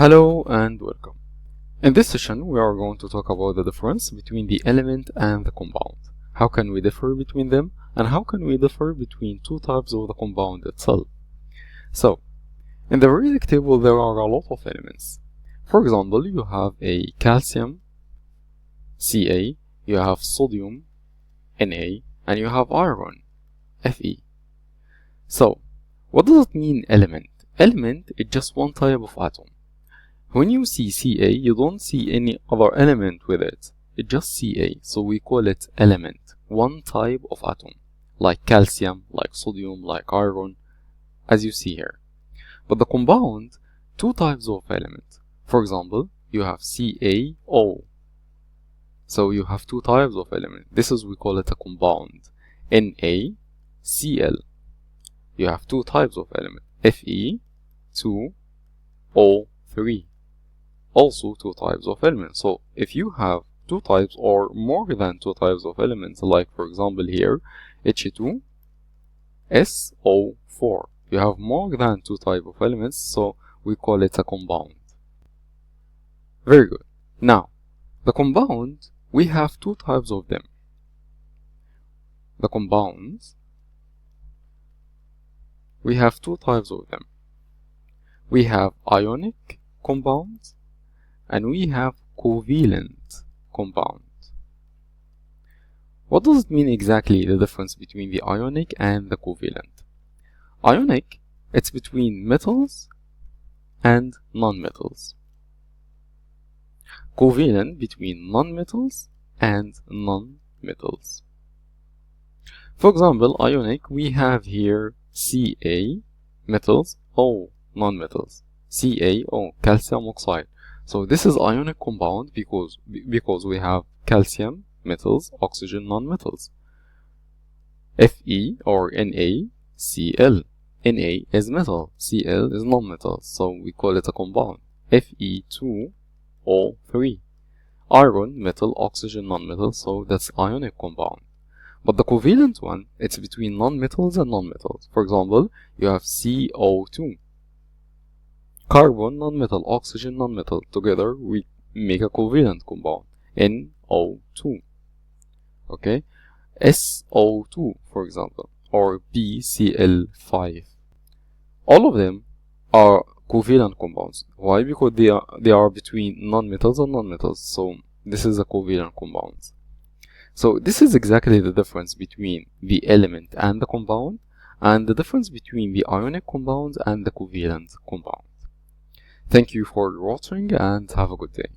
Hello and welcome. In this session, we are going to talk about the difference between the element and the compound. How can we differ between them, and how can we differ between two types of the compound itself? So, in the periodic table, there are a lot of elements. For example, you have a calcium, Ca, you have sodium, Na, and you have iron, Fe. So, what does it mean element? Element is just one type of atom. When you see Ca, you don't see any other element with it. It's just Ca, so we call it element, one type of atom, like calcium, like sodium, like iron, as you see here. But the compound, two types of element. For example, you have CaO. So you have two types of element. This is, we call it a compound. NaCl. You have two types of element. Fe2O3. Also two types of elements. So if you have two types or more than two types of elements, like for example here H2SO4, you have more than two types of elements, so we call it a compound. Very good. Now the compound, we have two types of them. The compounds, we have two types of them. We have ionic compounds and we have covalent compounds. What does it mean exactly, the difference between the ionic and the covalent? Ionic, it's between metals and non-metals. Covalent, between non-metals and non-metals. For example, ionic, we have here Ca, metals, O, non-metals. CaO, calcium oxide. So this is ionic compound because we have calcium, metals, oxygen, non-metals. Fe or NaCl. Na is metal, Cl is non-metal, so we call it a compound. Fe2O3. Iron, metal, oxygen, non-metal, so that's ionic compound. But the covalent one, it's between non-metals and non-metals. For example, you have CO2. Carbon, non-metal, oxygen, non-metal. Together, we make a covalent compound, NO2. Okay? SO2, for example, or BCl5. All of them are covalent compounds. Why? Because they are between non-metals and non-metals. So, this is a covalent compound. So, this is exactly the difference between the element and the compound, and the difference between the ionic compound and the covalent compound. Thank you for watching and have a good day.